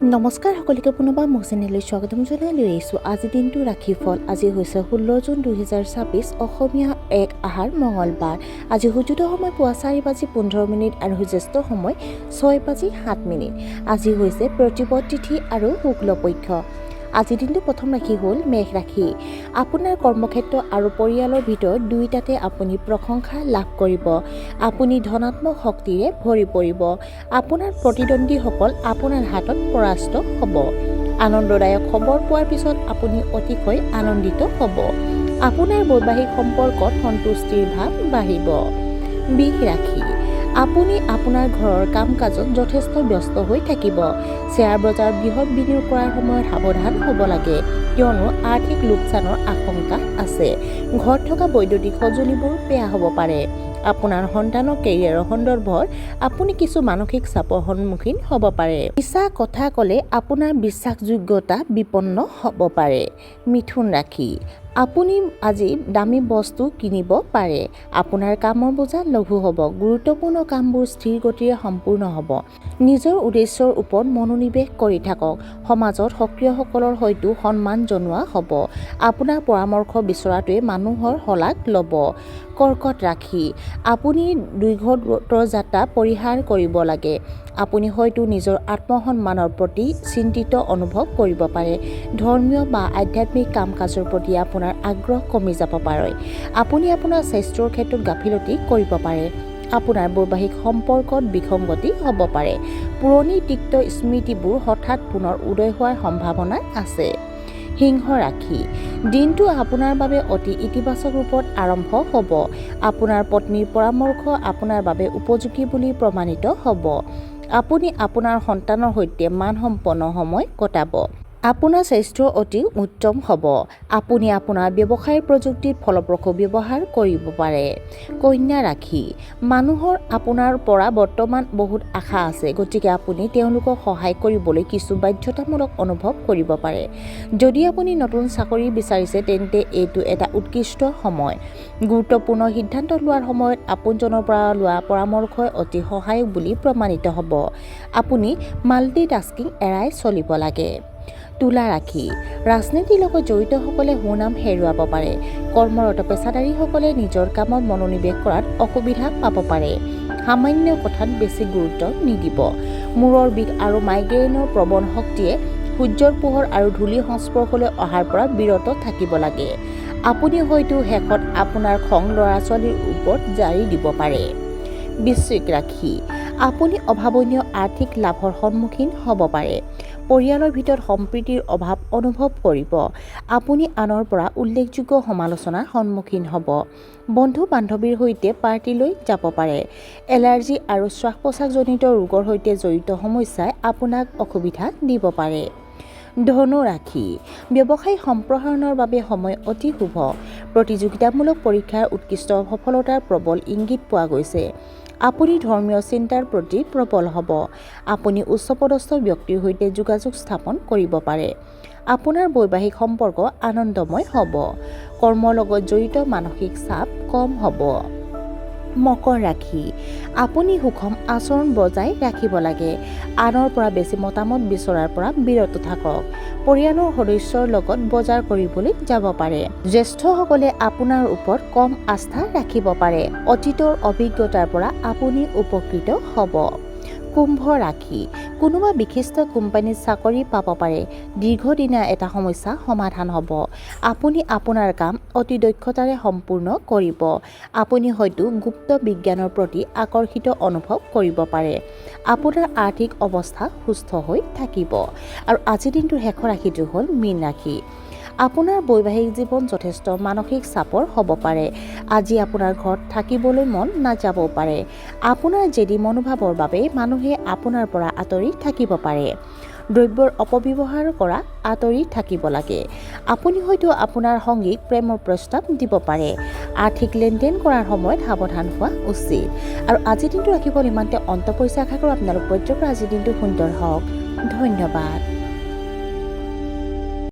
নমস্কাৰ সকলোকে পুনৰবাৰ মোৰ চেনেললৈ স্বাগতম জনাই লৈ আহিছোঁ। আজি দিনটো ৰাখি ফল। আজি হৈছে 16 জুন 2026, অসমীয়া 1 আহাৰ মঙলবাৰ। আজি সূৰ্যোদয় সময় পুৱা 4:15 আৰু সূৰ্যাস্ত সময় 6:07। আজি হৈছে প্ৰতিপদ তিথি আৰু শুক্লপক্ষ। আজিৰ দিনটো প্ৰথম ৰাশি হ'ল মেষ ৰাশি। আপোনাৰ কৰ্মক্ষেত্ৰ আৰু পৰিয়ালৰ ভিতৰত দুয়োটাতে আপুনি প্ৰশংসা লাভ কৰিব। আপুনি ধনাত্মক শক্তিৰে ভৰি পৰিব। আপোনাৰ প্ৰতিদ্বন্দ্বীসকল আপোনাৰ হাতত পৰাস্ত হ'ব। আনন্দদায়ক খবৰ পোৱাৰ পিছত আপুনি অতিশয় আনন্দিত হ'ব। আপোনাৰ বৈবাহিক সম্পৰ্কত সন্তুষ্টিৰ ভাৱ বাঢ়িব। বৃষ ৰাশি। আপুনি আপোনাৰ ঘৰৰ কাম কাজত যথেষ্ট ব্যস্ত হৈ থাকিব। শ্বেয়াৰ বজাৰত বৃহৎ বিনিয়োগ কৰাৰ সময়ত সাৱধান হ'ব লাগে, কিয়নো আৰ্থিক লোকচানৰ আশংকা আছে। ঘৰত থকা বৈদ্যুতিক সঁজুলিবোৰ বেয়া হ'ব পাৰে। আপোনাৰ সন্তানৰ কেৰিয়াৰৰ সন্দৰ্ভত আপুনি কিছু মানসিক চাপৰ সন্মুখীন হ'ব পাৰে। মিছা কথা ক'লে আপোনাৰ বিশ্বাসযোগ্যতা বিপন্ন হ'ব পাৰে। মিথুন ৰাশি। আপুনি আজি দামী বস্তু কিনিব পাৰে। আপোনাৰ কামৰ বোজা লঘু হ'ব। গুৰুত্বপূৰ্ণ কামবোৰ স্থিৰ গতিৰে সম্পূৰ্ণ হ'ব। নিজৰ উদ্দেশ্যৰ ওপৰত মনোনিৱেশ কৰি থাকক। সমাজত সক্ৰিয়সকলৰ হয়তো সন্মান জনোৱা হ'ব। আপোনাৰ পৰামৰ্শ বিচৰাটোৱে মানুহৰ শলাগ ল'ব। কৰ্কট ৰাশি। আপুনি দীৰ্ঘদূৰৰ যাত্ৰা পৰিহাৰ কৰিব লাগে। আপুনি হয়তো নিজৰ আত্মসন্মানৰ প্ৰতি চিন্তিত অনুভৱ কৰিব পাৰে। ধৰ্মীয় বা আধ্যাত্মিক কাম কাজৰ প্ৰতি আপোনাৰ আগ্ৰহ কমি যাব পাৰে। আপুনি আপোনাৰ স্বাস্থ্যৰ ক্ষেত্ৰত গাফিলতি কৰিব পাৰে। আপোনাৰ বৈবাহিক সম্পৰ্কত বিসংগতি হ'ব পাৰে। পুৰণি তিক্ত স্মৃতিবোৰ হঠাৎ পুনৰ উদয় হোৱাৰ সম্ভাৱনা আছে। সিংহ ৰাশি। দিনটো আপোনাৰ বাবে অতি ইতিবাচক ৰূপত আৰম্ভ হ'ব। আপোনাৰ পত্নীৰ পৰামৰ্শ আপোনাৰ বাবে উপযোগী বুলি প্ৰমাণিত হ'ব। আপুনি আপোনাৰ সন্তানৰ সৈতে মানসম্পন্ন সময় কটাব। আপোনাৰ স্বাস্থ্য অতি উত্তম হ'ব। আপুনি আপোনাৰ ব্যৱসায়ৰ প্ৰযুক্তিৰ ফলপ্ৰসূ ব্যৱহাৰ কৰিব পাৰে। কন্যা ৰাশি। মানুহৰ আপোনাৰ পৰা বৰ্তমান বহুত আশা আছে, গতিকে আপুনি তেওঁলোকক সহায় কৰিবলৈ কিছু বাধ্যতামূলক অনুভৱ কৰিব পাৰে। যদি আপুনি নতুন চাকৰি বিচাৰিছে তেন্তে এইটো এটা উৎকৃষ্ট সময়। গুৰুত্বপূৰ্ণ সিদ্ধান্ত লোৱাৰ সময়ত আপোনজনৰ পৰা লোৱা পৰামৰ্শই অতি সহায়ক বুলি প্ৰমাণিত হ'ব। আপুনি মাল্টিটাস্কিং এৰাই চলিব লাগে। তুলা ৰাশি। ৰাজনীতিৰ লগত জড়িতসকলে সুনাম হেৰুৱাব পাৰে। কৰ্মৰত পেছাদাৰীসকলে নিজৰ কামত মনোনিৱেশ কৰাত অসুবিধা পাব পাৰে। সামান্য কথাত বেছি গুৰুত্ব নিদিব। মূৰৰ বিষ আৰু মাইগ্ৰেইনৰ প্ৰবল শক্তিয়ে সূৰ্যৰ পোহৰ আৰু ধূলি সংস্পৰ্শলৈ অহাৰ পৰা বিৰত থাকিব লাগে। আপুনি হয়তো শেষত আপোনাৰ খং ল'ৰা-ছোৱালীৰ ওপৰত জাৰি দিব পাৰে। বৃশ্চিক ৰাশি। আপুনি অভাৱনীয় আৰ্থিক লাভৰ সন্মুখীন হ'ব পাৰে। পৰিয়ালৰ ভিতৰত সম্প্ৰীতিৰ অভাৱ অনুভৱ কৰিব। আপুনি আনৰ পৰা উল্লেখযোগ্য সমালোচনাৰ সন্মুখীন হ'ব। বন্ধু-বান্ধৱীৰ সৈতে পাৰ্টিলৈ যাব পাৰে। এলাৰ্জি আৰু শ্বাস-প্ৰশ্বাসজনিত ৰোগৰ সৈতে জড়িত সমস্যাই আপোনাক অসুবিধা দিব পাৰে। ধনু ৰাশি। ব্যৱসায়িক সম্প্ৰসাৰণৰ বাবে সময় অতি শুভ। প্ৰতিযোগিতামূলক পৰীক্ষাৰ উৎকৃষ্ট সফলতাৰ প্ৰবল ইংগিত পোৱা গৈছে। আপুনি ধৰ্মীয় চিন্তাৰ প্ৰতি প্ৰবল হ'ব। আপুনি উচ্চপদস্থ ব্যক্তিৰ সৈতে যোগাযোগ স্থাপন কৰিব পাৰে। আপোনাৰ বৈবাহিক সম্পৰ্ক আনন্দময় হ'ব। কৰ্মৰ লগত জড়িত মানসিক চাপ কম হ'ব। মকৰ ৰাশি। আপুনি সুষম আচৰণ বজাই ৰাখিব লাগে। আনৰ পৰা বেছি মতামত বিচৰাৰ পৰা বিৰত থাকক। পৰিয়ালৰ সদস্যৰ লগত বজাৰ কৰিবলৈ যাব পাৰে। জ্যেষ্ঠসকলে আপোনাৰ ওপৰত কম আস্থা ৰাখিব পাৰে। অতীতৰ অভিজ্ঞতাৰ পৰা আপুনি উপকৃত হ'ব। কুম্ভ ৰাশি। কোনোবা বিশিষ্ট কোম্পানীত চাকৰি পাব পাৰে। দীৰ্ঘদিনীয়া এটা সমস্যা সমাধান হ'ব। আপুনি আপোনাৰ কাম অতি দক্ষতাৰে সম্পূৰ্ণ কৰিব। আপুনি হয়তো গুপ্ত বিজ্ঞানৰ প্ৰতি আকৰ্ষিত অনুভৱ কৰিব পাৰে। আপোনাৰ আৰ্থিক অৱস্থা সুস্থ হৈ থাকিব। আৰু আজিৰ দিনটোৰ শেষৰ ৰাশিটো হ'ল মীন ৰাশি। আপোনাৰ বৈবাহিক জীৱন যথেষ্ট মানসিক চাপৰ হ'ব পাৰে। আজি আপোনাৰ ঘৰত থাকিবলৈ মন নাযাবও পাৰে। আপোনাৰ জেদী মনোভাৱৰ বাবে মানুহে আপোনাৰ পৰা আঁতৰি থাকিব পাৰে। দ্ৰব্যৰ অপব্যৱহাৰ কৰা আঁতৰি থাকিব লাগে। আপুনি হয়তো আপোনাৰ সংগীক প্ৰেমৰ প্ৰস্তাৱ দিব পাৰে। আৰ্থিক লেনদেন কৰাৰ সময়ত সাৱধান হোৱা উচিত। আৰু আজিৰ দিনটো ৰাখিব ইমানতে অন্ত পৰিছে। আশা কৰোঁ আপোনালোক প্ৰত্যেকৰ আজিৰ দিনটো সুন্দৰ হওক। ধন্যবাদ।